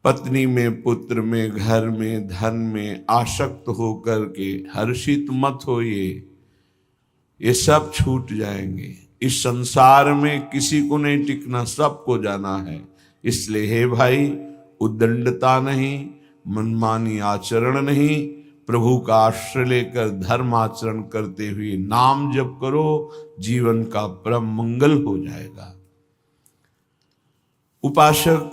पत्नी में, पुत्र में, घर में, धन में आसक्त होकर के हर्षित मत होइए, ये सब छूट जाएंगे। इस संसार में किसी को नहीं टिकना, सबको जाना है। इसलिए हे भाई, उद्दंडता नहीं, मनमानी आचरण नहीं, प्रभु का आश्रय लेकर धर्म आचरण करते हुए नाम जप करो, जीवन का परम मंगल हो जाएगा। उपासक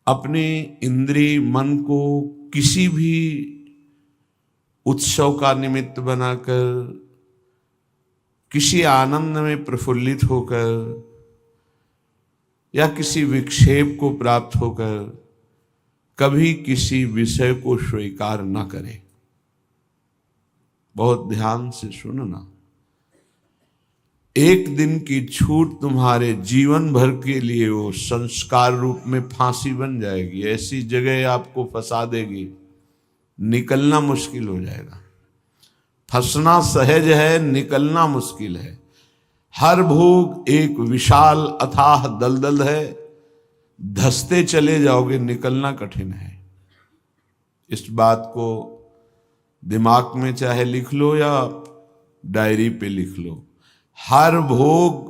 अपने इंद्रिय मन को किसी भी उत्सव का निमित्त बनाकर, किसी आनंद में प्रफुल्लित होकर या किसी विक्षेप को प्राप्त होकर कभी किसी विषय को स्वीकार न करे। बहुत ध्यान से सुनना, एक दिन की छूट तुम्हारे जीवन भर के लिए वो संस्कार रूप में फांसी बन जाएगी। ऐसी जगह आपको फंसा देगी, निकलना मुश्किल हो जाएगा। फंसना सहज है, निकलना मुश्किल है। हर भोग एक विशाल अथाह दलदल है, धंसते चले जाओगे, निकलना कठिन है। इस बात को दिमाग में चाहे लिख लो या डायरी पे लिख लो। हर भोग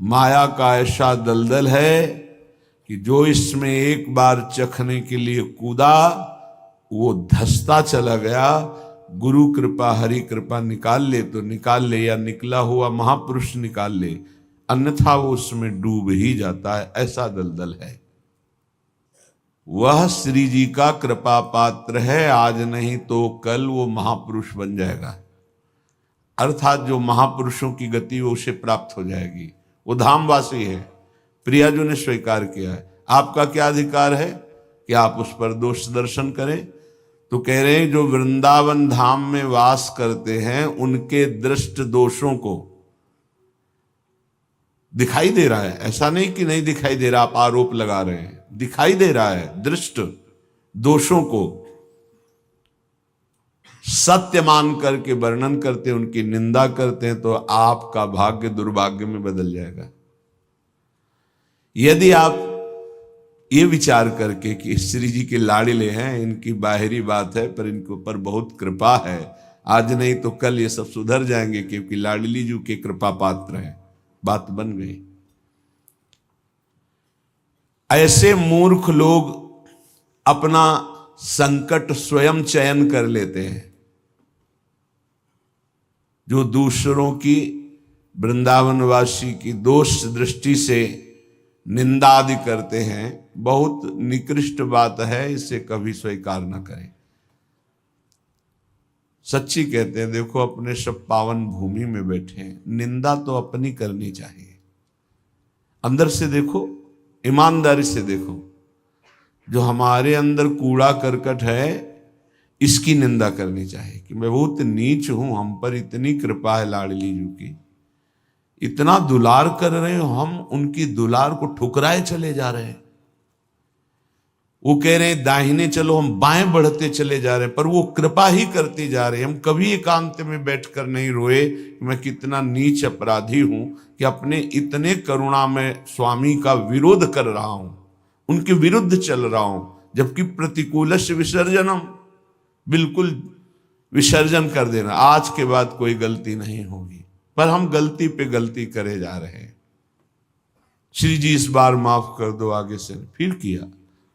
माया का ऐसा दलदल है कि जो इसमें एक बार चखने के लिए कूदा वो धंसता चला गया। गुरु कृपा, हरि कृपा निकाल ले तो निकाल ले, या निकला हुआ महापुरुष निकाल ले, अन्यथा वो उसमें डूब ही जाता है। ऐसा दलदल है। वह श्री जी का कृपा पात्र है, आज नहीं तो कल वो महापुरुष बन जाएगा। अर्थात जो महापुरुषों की गति वो उसे प्राप्त हो जाएगी। वो धामवासी है, प्रियाजू ने स्वीकार किया है। आपका क्या अधिकार है कि आप उस पर दोष दर्शन करें? तो कह रहे हैं जो वृंदावन धाम में वास करते हैं उनके दृष्ट दोषों को दिखाई दे रहा है। ऐसा नहीं कि नहीं दिखाई दे रहा, आप आरोप लगा रहे हैं, दिखाई दे रहा है। दृष्ट दोषों को सत्य मान करके वर्णन करते हैं, उनकी निंदा करते हैं, तो आपका भाग्य दुर्भाग्य में बदल जाएगा। यदि आप ये विचार करके कि श्री जी के लाड़िले हैं, इनकी बाहरी बात है पर इनके ऊपर बहुत कृपा है, आज नहीं तो कल ये सब सुधर जाएंगे क्योंकि लाडली जी के कृपा पात्र हैं, बात बन गई। ऐसे मूर्ख लोग अपना संकट स्वयं चयन कर लेते हैं। जो दूसरों की, वृंदावनवासी की दोष दृष्टि से निंदा आदि करते हैं, बहुत निकृष्ट बात है, इसे कभी स्वीकार न करें। सच्ची कहते हैं, देखो अपने सब पावन भूमि में बैठे हैं, निंदा तो अपनी करनी चाहिए। अंदर से देखो, ईमानदारी से देखो, जो हमारे अंदर कूड़ा करकट है इसकी निंदा करनी चाहिए कि मैं बहुत नीच हूं, हम पर इतनी कृपा है लाडली जी की, इतना दुलार कर रहे हो, हम उनकी दुलार को ठुकराए चले जा रहे हैं। वो कह रहे हैं दाहिने चलो, हम बाएं बढ़ते चले जा रहे हैं, पर वो कृपा ही करती जा रही है। हम कभी एकांत में बैठकर नहीं रोए कि मैं कितना नीच अपराधी हूं कि अपने इतने करुणा में स्वामी का विरोध कर रहा हूं, उनके विरुद्ध चल रहा हूं, जबकि प्रतिकूलस्य विसर्जनम, बिल्कुल विसर्जन कर देना, आज के बाद कोई गलती नहीं होगी। पर हम गलती पे गलती करे जा रहे हैं। श्री जी इस बार माफ कर दो, आगे से फिर किया,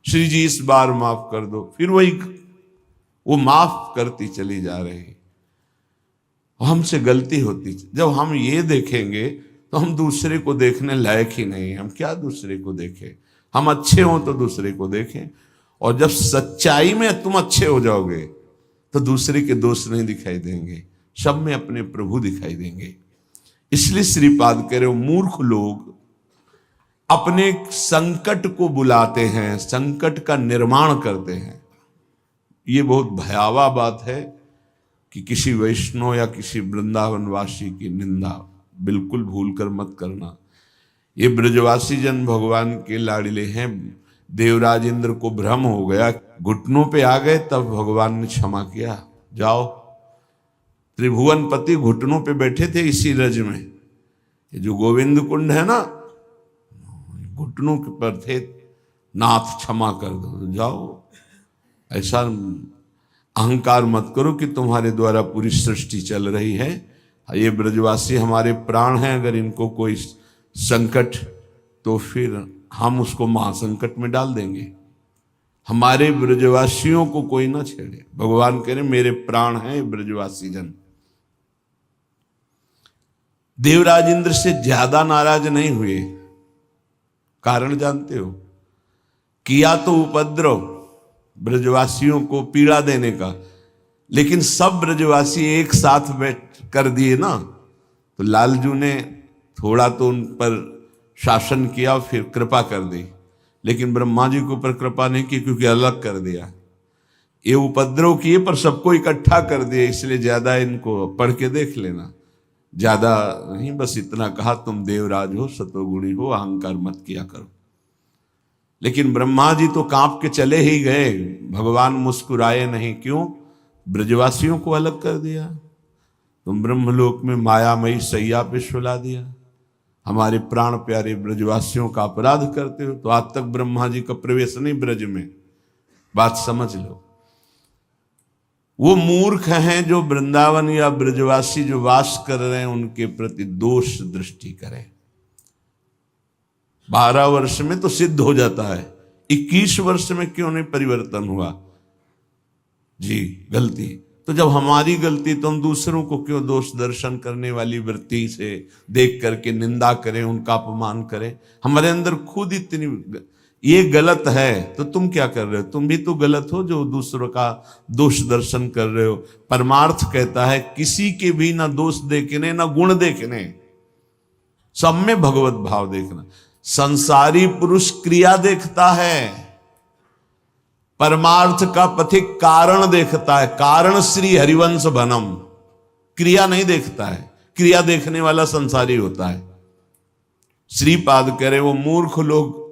श्री जी इस बार माफ कर दो, फिर वही वो माफ करती चली जा रही। हमसे गलती होती, जब हम ये देखेंगे तो हम दूसरे को देखने लायक ही नहीं। हम क्या दूसरे को देखें? हम अच्छे हों तो दूसरे को देखें, और जब सच्चाई में तुम अच्छे हो जाओगे तो दूसरे के दोष नहीं दिखाई देंगे, सब में अपने प्रभु दिखाई देंगे। इसलिए श्रीपाद कह रहे हो, मूर्ख लोग अपने संकट को बुलाते हैं, संकट का निर्माण करते हैं। ये बहुत भयावह बात है कि किसी वैष्णव या किसी वृंदावनवासी की निंदा बिल्कुल भूलकर मत करना। ये ब्रजवासी जन भगवान के लाड़िले हैं। देवराज इंद्र को भ्रम हो गया, घुटनों पे आ गए, तब भगवान ने क्षमा किया। जाओ, त्रिभुवन पति घुटनों पे बैठे थे इसी रज में। ये जो गोविंद कुंड है ना, घुटनों के पर थे, नाथ क्षमा कर दो, जाओ। ऐसा अहंकार मत करो कि तुम्हारे द्वारा पूरी सृष्टि चल रही है। ये ब्रजवासी हमारे प्राण हैं, अगर इनको कोई संकट तो फिर हम उसको महासंकट में डाल देंगे। हमारे ब्रजवासियों को कोई ना छेड़े। भगवान कह रहे मेरे प्राण हैं ब्रजवासी जन। देवराज इंद्र से ज्यादा नाराज नहीं हुए। कारण जानते हो? किया तो उपद्रव ब्रजवासियों को पीड़ा देने का, लेकिन सब ब्रजवासी एक साथ बैठ कर दिए ना, तो लालजू ने थोड़ा तो उन पर शासन किया, फिर कृपा कर दी। लेकिन ब्रह्मा जी के ऊपर कृपा नहीं की, क्योंकि अलग कर दिया। ये उपद्रव किए पर सबको इकट्ठा कर दिए। इसलिए ज्यादा इनको पढ़ के देख लेना, ज्यादा नहीं, बस इतना कहा तुम देवराज हो, सतोगुणी हो, अहंकार मत किया करो। लेकिन ब्रह्मा जी तो कांप के चले ही गए, भगवान मुस्कुराए नहीं। क्यों? ब्रजवासियों को अलग कर दिया। तुम ब्रह्मलोक में मायामयी सैया पे सुला दिया, हमारे प्राण प्यारे ब्रजवासियों का अपराध करते हो। तो आज तक ब्रह्मा जी का प्रवेश नहीं ब्रज में, बात समझ लो। वो मूर्ख हैं जो वृंदावन या ब्रजवासी जो वास कर रहे हैं उनके प्रति दोष दृष्टि करें। 12 वर्ष में तो सिद्ध हो जाता है, 21 वर्ष में क्यों नहीं परिवर्तन हुआ? जी गलती तो जब हमारी गलती, तो हम दूसरों को क्यों दोष दर्शन करने वाली वृत्ति से देख करके निंदा करें, उनका अपमान करें? हमारे अंदर खुद इतनी ये गलत है, तो तुम क्या कर रहे हो? तुम भी तो गलत हो जो दूसरों का दोष दर्शन कर रहे हो। परमार्थ कहता है किसी के भी ना दोष देखने ना गुण देखने, सब में भगवत भाव देखना। संसारी पुरुष क्रिया देखता है, परमार्थ का पथिक कारण देखता है। कारण श्री हरिवंश बनम, क्रिया नहीं देखता है। क्रिया देखने वाला संसारी होता है। श्रीपाद कह रहे वो मूर्ख लोग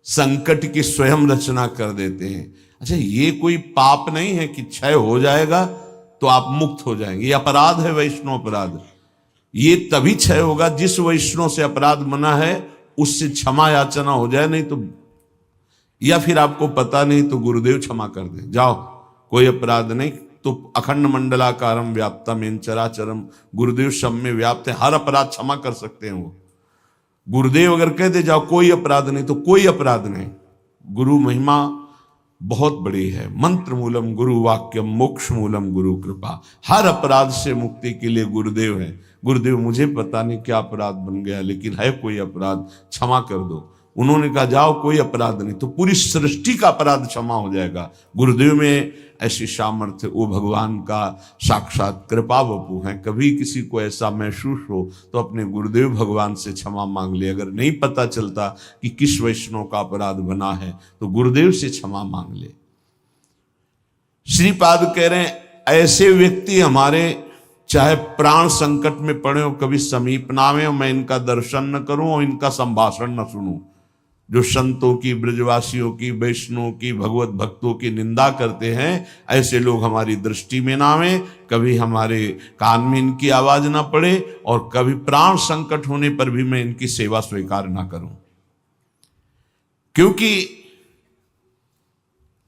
संकट की स्वयं रचना कर देते हैं। अच्छा, ये कोई पाप नहीं है कि क्षय हो जाएगा तो आप मुक्त हो जाएंगे। ये अपराध है, वैष्णव अपराध। ये तभी क्षय होगा जिस वैष्णव से अपराध बना है उससे क्षमा याचना हो जाए, नहीं तो, या फिर आपको पता नहीं तो गुरुदेव क्षमा कर दे, जाओ कोई अपराध नहीं। तो अखंड मंडलाकारम व्याप्तम चराचरम, गुरुदेव सब में व्याप्त है, हर अपराध क्षमा कर सकते हैं वो। गुरुदेव अगर कह दे जाओ कोई अपराध नहीं, तो कोई अपराध नहीं। गुरु महिमा बहुत बड़ी है। मंत्र मूलम गुरु वाक्यम, मोक्ष मूलम गुरु कृपा। हर अपराध से मुक्ति के लिए गुरुदेव है। गुरुदेव मुझे पता नहीं क्या अपराध बन गया, लेकिन है कोई अपराध, क्षमा कर दो। उन्होंने कहा जाओ कोई अपराध नहीं, तो पूरी सृष्टि का अपराध क्षमा हो जाएगा। गुरुदेव में ऐसी सामर्थ्य, वो भगवान का साक्षात कृपा वपु है। कभी किसी को ऐसा महसूस हो तो अपने गुरुदेव भगवान से क्षमा मांग ले। अगर नहीं पता चलता कि किस वैष्णव का अपराध बना है तो गुरुदेव से क्षमा मांग ले। श्रीपाद कह रहे हैं ऐसे व्यक्ति हमारे चाहे प्राण संकट में पड़े हो, कभी समीप ना आवे, मैं इनका दर्शन न करूं और इनका संभाषण न सुनूं। जो संतों की, ब्रजवासियों की, वैष्णव की, भगवत भक्तों की निंदा करते हैं, ऐसे लोग हमारी दृष्टि में ना आवे, कभी हमारे कान में इनकी आवाज ना पड़े, और कभी प्राण संकट होने पर भी मैं इनकी सेवा स्वीकार ना करूं। क्योंकि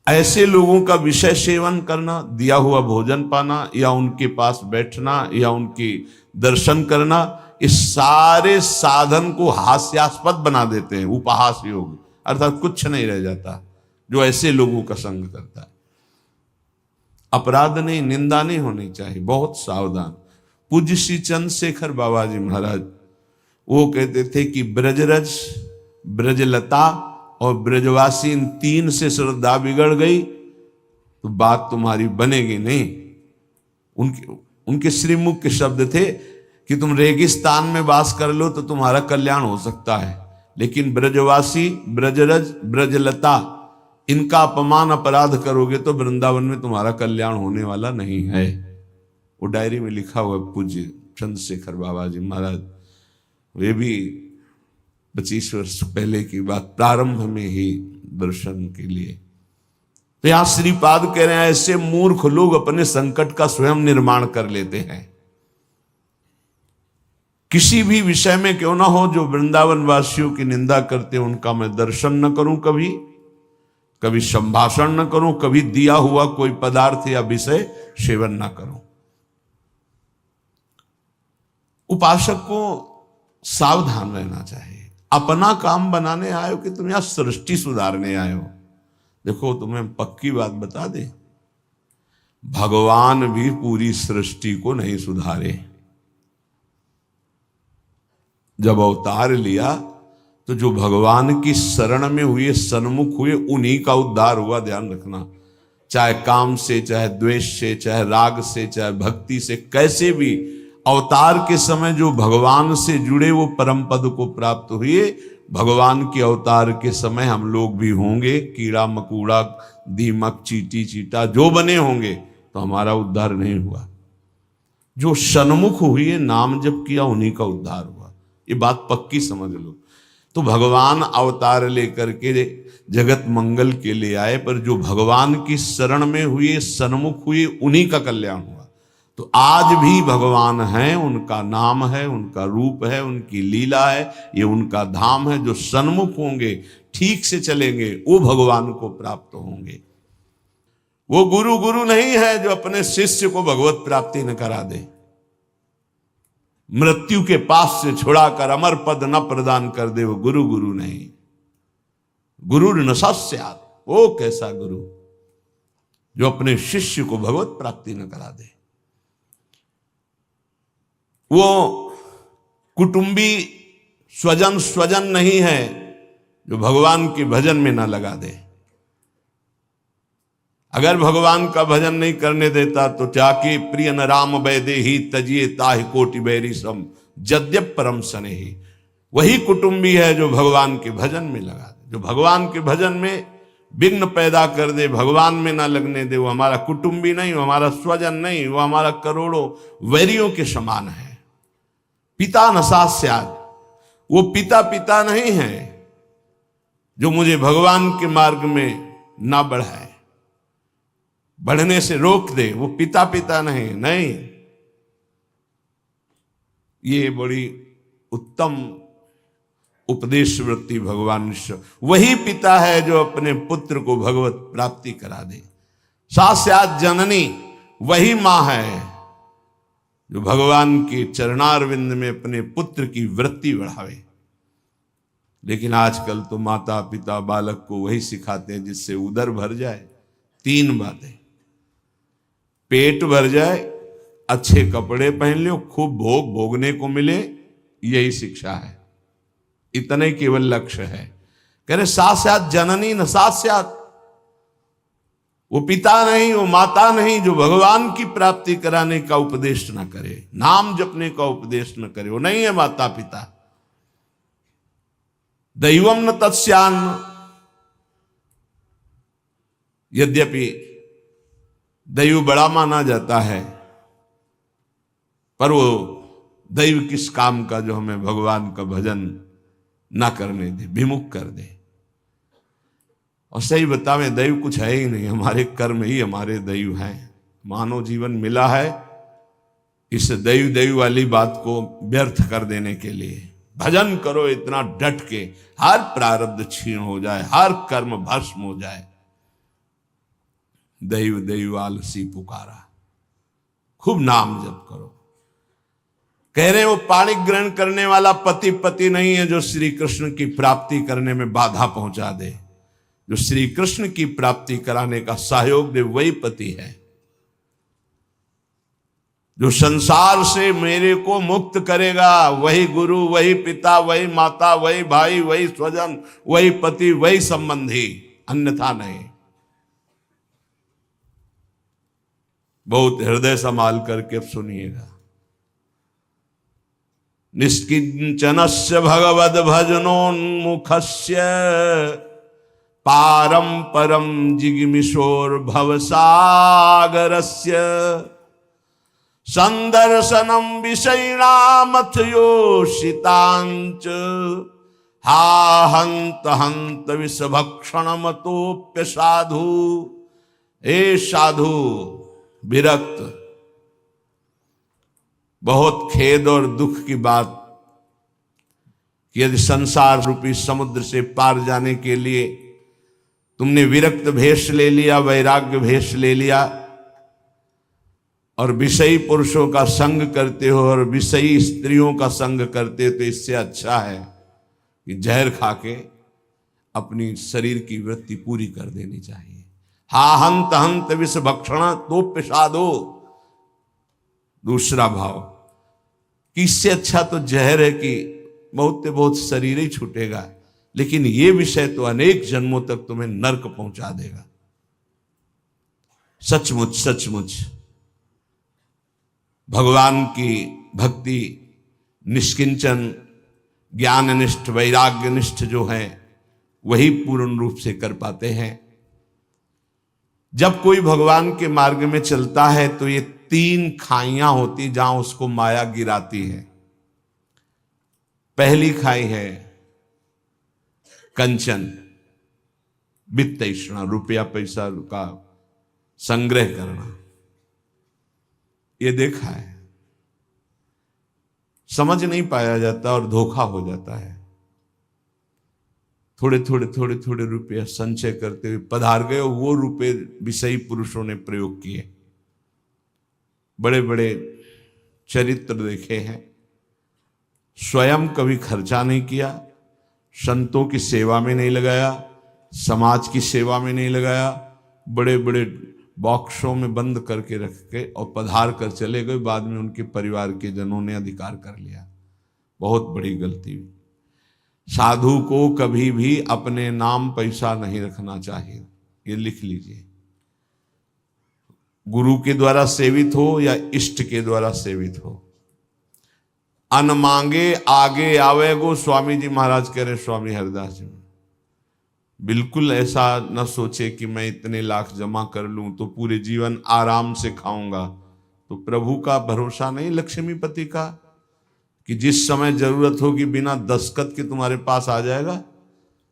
ऐसे लोगों का विषय सेवन करना, दिया हुआ भोजन पाना, या उनके पास बैठना, या उनकी दर्शन करना, इस सारे साधन को हास्यास्पद बना देते हैं। उपहास योग, अर्थात कुछ नहीं रह जाता जो ऐसे लोगों का संग करता है। अपराध नहीं, निंदा नहीं होनी चाहिए, बहुत सावधान। पूज्य श्री चंद्रशेखर बाबा जी महाराज वो कहते थे कि ब्रजरज, ब्रजलता और ब्रजवासी, इन तीन से श्रद्धा बिगड़ गई तो बात तुम्हारी बनेगी नहीं। उनके श्रीमुख के शब्द थे कि तुम रेगिस्तान में वास कर लो तो तुम्हारा कल्याण हो सकता है, लेकिन ब्रजवासी, ब्रजरज, ब्रजलता, इनका अपमान अपराध करोगे तो वृंदावन में तुम्हारा कल्याण होने वाला नहीं है। वो डायरी में लिखा हुआ पूज्य चंद्रशेखर बाबा जी महाराज, वे भी 25 वर्ष पहले की बात, प्रारंभ में ही दर्शन के लिए। तो यहां श्रीपाद कह रहे हैं ऐसे मूर्ख लोग अपने संकट का स्वयं निर्माण कर लेते हैं। किसी भी विषय में क्यों ना हो, जो वृंदावन वासियों की निंदा करते उनका मैं दर्शन न करूं, कभी कभी संभाषण न करूं, कभी दिया हुआ कोई पदार्थ या विषय सेवन न करूं। उपासक को सावधान रहना चाहिए। अपना काम बनाने आए हो कि तुम यहां सृष्टि सुधारने आए हो? देखो तुम्हें पक्की बात बता दे, भगवान भी पूरी सृष्टि को नहीं सुधारे। जब अवतार लिया तो जो भगवान की शरण में हुए, सन्मुख हुए, उन्हीं का उद्धार हुआ। ध्यान रखना, चाहे काम से, चाहे द्वेष से, चाहे राग से, चाहे भक्ति से, कैसे भी अवतार के समय जो भगवान से जुड़े वो परम पद को प्राप्त हुए। भगवान के अवतार के समय हम लोग भी होंगे, कीड़ा मकोड़ा, दीमक, चींटी चीटा जो बने होंगे, तो हमारा उद्धार नहीं हुआ। जो सन्मुख हुए, नाम जप किया, उन्हीं का उद्धार हुआ। ये बात पक्की समझ लो। तो भगवान अवतार लेकर के जगत मंगल के लिए आए, पर जो भगवान की शरण में हुए, सन्मुख हुए, उन्हीं का कल्याण हुआ। तो आज भी भगवान हैं, उनका नाम है, उनका रूप है, उनकी लीला है, ये उनका धाम है। जो सन्मुख होंगे, ठीक से चलेंगे, वो भगवान को प्राप्त होंगे। वो गुरु नहीं है जो अपने शिष्य को भगवत प्राप्ति न करा दे, मृत्यु के पास से छुड़ाकर अमर पद न प्रदान कर दे। वो गुरु नहीं। गुरु न सस्यात्, वो कैसा गुरु जो अपने शिष्य को भगवत प्राप्ति न करा दे। वो कुटुंबी स्वजन नहीं है जो भगवान के भजन में ना लगा दे। अगर भगवान का भजन नहीं करने देता तो जाके प्रिय न राम वैदेही तजिए ताहि कोटि बैरी सम जद्यप परम स्नेही। वही कुटुंबी है जो भगवान के भजन में लगा दे। जो भगवान के भजन में विघ्न पैदा कर दे, भगवान में ना लगने दे, वो हमारा कुटुंबी नहीं, वो हमारा स्वजन नहीं, वो हमारा करोड़ों वैरियों के समान है। पिता न सास्यात्, वो पिता नहीं है जो मुझे भगवान के मार्ग में ना बढ़ाए, बढ़ने से रोक दे। वो पिता नहीं। ये बड़ी उत्तम उपदेश वृत्ति भगवान वही पिता है जो अपने पुत्र को भगवत प्राप्ति करा दे। सास्यात् जननी, वही मां है जो भगवान के चरणारविंद में अपने पुत्र की वृत्ति बढ़ावे। लेकिन आजकल तो माता पिता बालक को वही सिखाते हैं जिससे उदर भर जाए। 3 बातें, पेट भर जाए, अच्छे कपड़े पहन लो, खूब भोग भोगने को मिले, यही शिक्षा है। इतना ही केवल लक्ष्य है। कह रहे सास्यात् जननी न सास्यात्, वो पिता नहीं, वो माता नहीं जो भगवान की प्राप्ति कराने का उपदेश न करे, नाम जपने का उपदेश न करे, वो नहीं है माता पिता। दैवम न तत्स्यान्न, यद्यपि दैव बड़ा माना जाता है, पर वो दैव किस काम का जो हमें भगवान का भजन ना करने दे, विमुख कर दे। और सही बतावे, दैव कुछ है ही नहीं, हमारे कर्म ही हमारे दैव हैं। मानव जीवन मिला है इस दैव वाली बात को व्यर्थ कर देने के लिए। भजन करो इतना डट के, हर प्रारब्ध क्षीण हो जाए, हर कर्म भस्म हो जाए। दैव आलसी पुकारा, खूब नाम जप करो। कह रहे वो पाणी ग्रहण करने वाला पति नहीं है जो श्री कृष्ण की प्राप्ति करने में बाधा पहुंचा दे। जो श्री कृष्ण की प्राप्ति कराने का सहयोग दे वही पति है। जो संसार से मेरे को मुक्त करेगा वही गुरु, वही पिता, वही माता, वही भाई, वही स्वजन, वही पति, वही संबंधी, अन्यथा नहीं। बहुत हृदय संभाल करके अब सुनिएगा। निष्किंचनस्य भगवद भजनोन्मुखस्य पारम परम जिगमिशोर भवसागरस्य संदर्शनम विषयिणामथ योषितांच हा हंत हंत विषभक्षणमतोप्य साधु। ए साधु विरक्त, बहुत खेद और दुख की बात कि यदि संसार रूपी समुद्र से पार जाने के लिए तुमने विरक्त भेष ले लिया, वैराग्य भेष ले लिया और विषयी पुरुषों का संग करते हो और विषयी स्त्रियों का संग करते हो, तो इससे अच्छा है कि जहर खा के अपनी शरीर की वृत्ति पूरी कर देनी चाहिए। हा हंत हंत विष भक्षण तो पिशादो, दूसरा भाव कि इससे अच्छा तो जहर है कि बहुत से बहुत शरीर ही छूटेगा, लेकिन ये विषय तो अनेक जन्मों तक तुम्हें नरक पहुंचा देगा। सचमुच सचमुच भगवान की भक्ति निष्किंचन ज्ञाननिष्ठ वैराग्यनिष्ठ जो है वही पूर्ण रूप से कर पाते हैं। जब कोई भगवान के मार्ग में चलता है तो ये 3 खाइयां होती जहां उसको माया गिराती है। पहली खाई है कंचन, वित्त तृष्णा, रुपया पैसा का संग्रह करना। ये देखा है, समझ नहीं पाया जाता और धोखा हो जाता है। थोड़े थोड़े रुपये संचय करते हुए पधार गए, वो रुपये विषयी पुरुषों ने प्रयोग किए। बड़े बड़े चरित्र देखे हैं, स्वयं कभी खर्चा नहीं किया, संतों की सेवा में नहीं लगाया, समाज की सेवा में नहीं लगाया, बड़े बड़े बॉक्सों में बंद करके रख के और पधार कर चले गए। बाद में उनके परिवार के जनों ने अधिकार कर लिया। बहुत बड़ी गलती हुई। साधु को कभी भी अपने नाम पैसा नहीं रखना चाहिए, ये लिख लीजिए। गुरु के द्वारा सेवित हो या इष्ट के द्वारा सेवित हो, अन मांगे आगे आवे गो, स्वामी जी महाराज कह रहे, स्वामी हरिदास जी। बिल्कुल ऐसा न सोचे कि मैं इतने लाख जमा कर लूं तो पूरे जीवन आराम से खाऊंगा। तो प्रभु का भरोसा नहीं, लक्ष्मीपति का, कि जिस समय जरूरत होगी बिना दस्तखत के तुम्हारे पास आ जाएगा।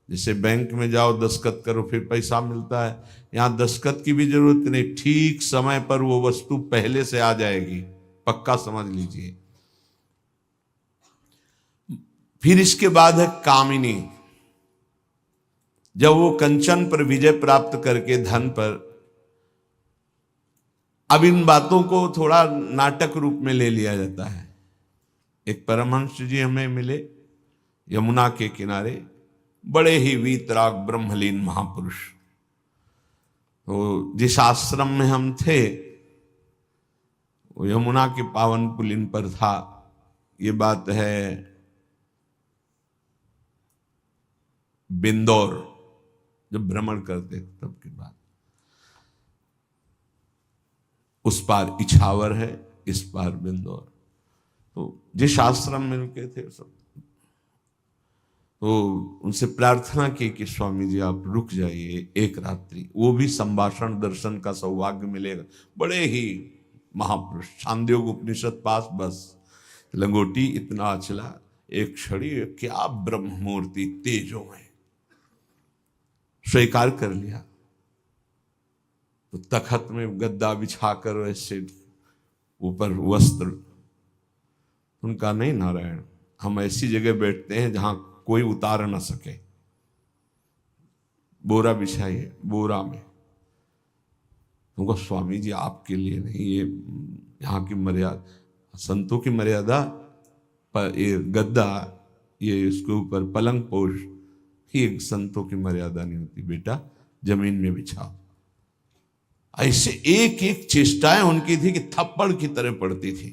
जैसे बैंक में जाओ दस्तखत करो फिर पैसा मिलता है, यहां दस्तखत की भी जरूरत नहीं, ठीक समय पर वो वस्तु पहले से आ जाएगी, पक्का समझ लीजिए। फिर इसके बाद है कामिनी। जब वो कंचन पर विजय प्राप्त करके धन पर, अब इन बातों को थोड़ा नाटक रूप में ले लिया जाता है। एक परमहंस जी हमें मिले यमुना के किनारे, बड़े ही वीतराग ब्रह्मलीन महापुरुष। तो जिस आश्रम में हम थे वो यमुना के पावन पुलिन पर था। ये बात है बिंदौर, जब भ्रमण करते तब की बात। उस पार इछावर है, इस पार बिंदौर। तो जिस आश्रम में रुके थे सब, तो उनसे प्रार्थना की कि स्वामी जी आप रुक जाइए एक रात्रि, वो भी संभाषण दर्शन का सौभाग्य मिलेगा। बड़े ही महापुरुष, छांदोग्य उपनिषद पास, बस लंगोटी इतना अचला, एक छड़ी, क्या ब्रह्म मूर्ति तेजो में। स्वीकार कर लिया। तो तखत में गद्दा बिछाकर वैसे ऊपर वस्त्र, उनका नहीं नारायण, हम ऐसी जगह बैठते हैं जहां कोई उतार ना सके। बोरा बिछाइए, बोरा में। तुमको स्वामी जी आपके लिए नहीं, ये यहाँ की मर्यादा, संतों की मर्यादा पर ये गद्दा, ये इसके ऊपर पलंग पोष, ये संतों की मर्यादा नहीं होती। बेटा जमीन में बिछाओ। ऐसे एक एक चेष्टाएं उनकी थी कि थप्पड़ की तरह पड़ती थी।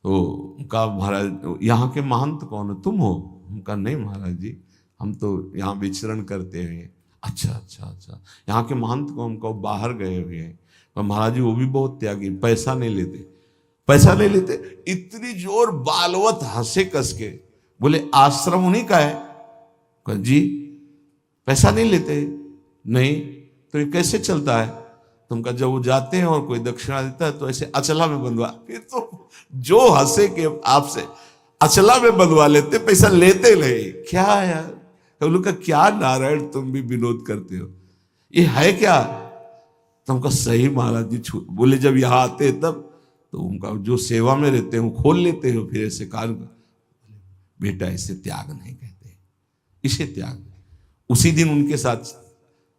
तो उनका महाराज, यहाँ के महंत कौन है, तुम हो? उनका नहीं महाराज जी, हम तो यहाँ विचरण करते हुए। अच्छा, यहाँ के महंत कौन? को बाहर गए हुए हैं। पर महाराज जी वो भी बहुत त्यागी, पैसा नहीं लेते। इतनी जोर बालवत हंसे कस के, बोले आश्रम उन्हीं का है? जी पैसा नहीं लेते? नहीं। तो ये कैसे चलता है? तुमका जब वो जाते हैं और कोई दक्षिणा देता है तो ऐसे अचला में बंधवा, फिर तो जो हंसे के आपसे अचला में बंधवा लेते, पैसा लेते नहीं। क्या यार, लोग का क्या नारायण, तुम भी विनोद करते हो, ये है क्या? तुमका सही महाराज जी। बोले जब यहाँ आते तब तो उनका जो सेवा में रहते हैं वो खोल लेते हो, फिर ऐसे काल बेटा इसे त्याग नहीं कहते, इसे त्याग। उसी दिन उनके साथ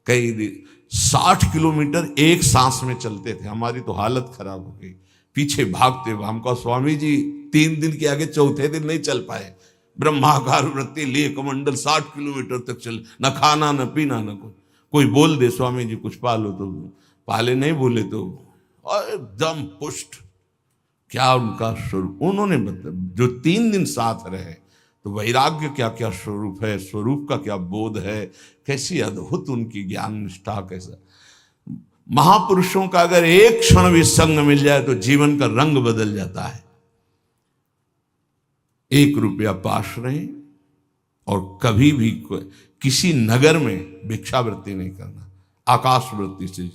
कई 60 किलोमीटर एक सांस में चलते थे। हमारी तो हालत खराब हो गई, पीछे भागते हुए। हमको स्वामी जी 3 दिन के आगे चौथे दिन नहीं चल पाए। ब्रह्माकार वृत्ति लिए कमंडल 60 किलोमीटर तक चल, न खाना न पीना न कुछ। कोई बोल दे स्वामी जी कुछ पालो तो पाले, नहीं बोले तो एकदम पुष्ट। क्या उनका स्वरूप उन्होंने मतलब जो 3 दिन साथ रहे, तो वैराग्य क्या क्या स्वरूप है, स्वरूप का क्या बोध है, कैसी अद्भुत उनकी ज्ञान निष्ठा। कैसा महापुरुषों का अगर एक क्षण भी संग मिल जाए तो जीवन का रंग बदल जाता है। 1 रुपया पास रहे और कभी भी किसी नगर में भिक्षावृत्ति नहीं करना, आकाश वृत्ति से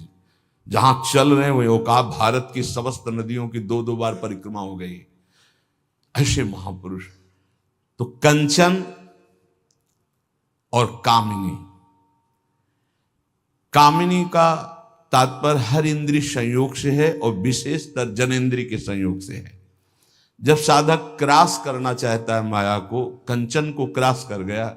जहां चल रहे हैं वही औकात। भारत की समस्त नदियों की 2-2 बार परिक्रमा हो गई। ऐसे महापुरुष। तो कंचन और कामिनी, कामिनी का तात्पर्य हर इंद्रिय संयोग से है और विशेषतर जनेन्द्रिय के संयोग से है। जब साधक क्रॉस करना चाहता है माया को, कंचन को क्रॉस कर गया,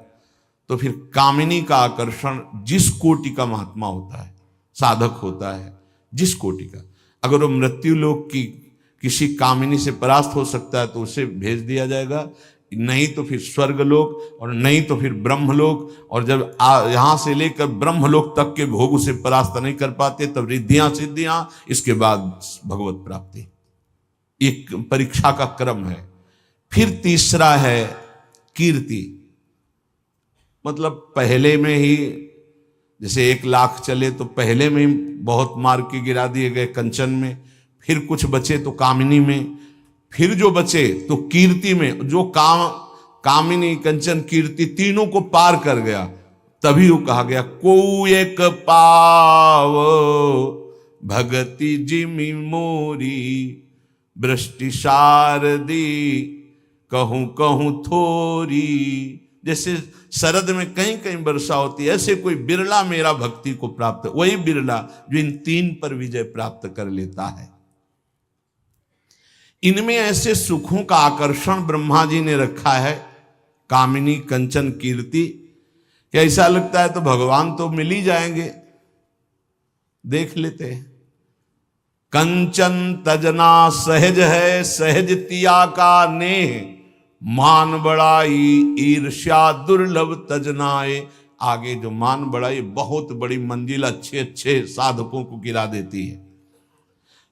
तो फिर कामिनी का आकर्षण जिस कोटि का महात्मा होता है, साधक होता है, जिस कोटि का, अगर वो मृत्यु लोक की किसी कामिनी से परास्त हो सकता है तो उसे भेज दिया जाएगा, नहीं तो फिर स्वर्गलोक, और नहीं तो फिर ब्रह्मलोक। और जब यहां से लेकर ब्रह्मलोक तक के भोग उसे परास्त नहीं कर पाते, तब रिद्धियां सिद्धियां, इसके बाद भगवत प्राप्ति। एक परीक्षा का क्रम है। फिर तीसरा है कीर्ति, मतलब पहले में ही जैसे 1 लाख चले तो पहले में ही बहुत मार के गिरा दिए गए कंचन में, फिर कुछ बचे तो कामिनी में, फिर जो बचे तो कीर्ति में। जो कामिनी कंचन कीर्ति तीनों को पार कर गया, तभी वो कहा गया को एक पाव भगति जिमि मोरी, वृष्टि शारदी कहूं कहूं थोरी। जैसे शरद में कहीं कहीं वर्षा होती है, ऐसे कोई बिरला मेरा भक्ति को प्राप्त, वही बिरला जो इन 3 पर विजय प्राप्त कर लेता है। इनमें ऐसे सुखों का आकर्षण ब्रह्मा जी ने रखा है, कामिनी कंचन कीर्ति, कि ऐसा लगता है तो भगवान तो मिल ही जाएंगे। देख लेते हैं, कंचन तजना सहज है, सहज तिया का नेह, मान बड़ाई ईर्ष्या दुर्लभ तजनाए। आगे जो मान बड़ाई बहुत बड़ी मंजिल अच्छे अच्छे साधकों को गिरा देती है।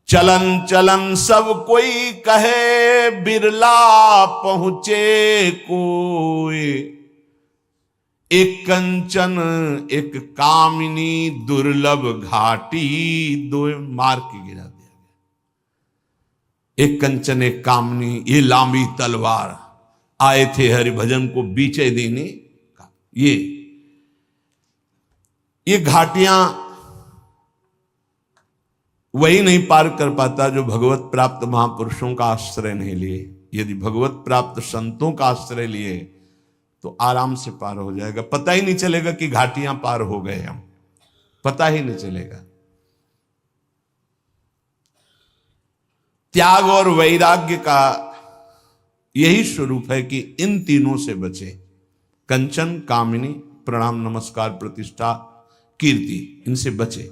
चलन चलन सब कोई कहे, बिरला पहुंचे कोई, एक कंचन एक कामिनी दुर्लभ घाटी, 2 मार के गिरा दिया गया। एक कंचन एक कामिनी, ये लांबी तलवार आए थे हरिभजन को बीचे देने। ये घाटियां वही नहीं पार कर पाता जो भगवत प्राप्त महापुरुषों का आश्रय नहीं लिए। यदि भगवत प्राप्त संतों का आश्रय लिए तो आराम से पार हो जाएगा। पता ही नहीं चलेगा कि घाटियां पार हो गए हम, पता ही नहीं चलेगा। त्याग और वैराग्य का यही स्वरूप है कि इन तीनों से बचे। कंचन, कामिनी, प्रणाम, नमस्कार, प्रतिष्ठा, कीर्ति, इनसे बचे।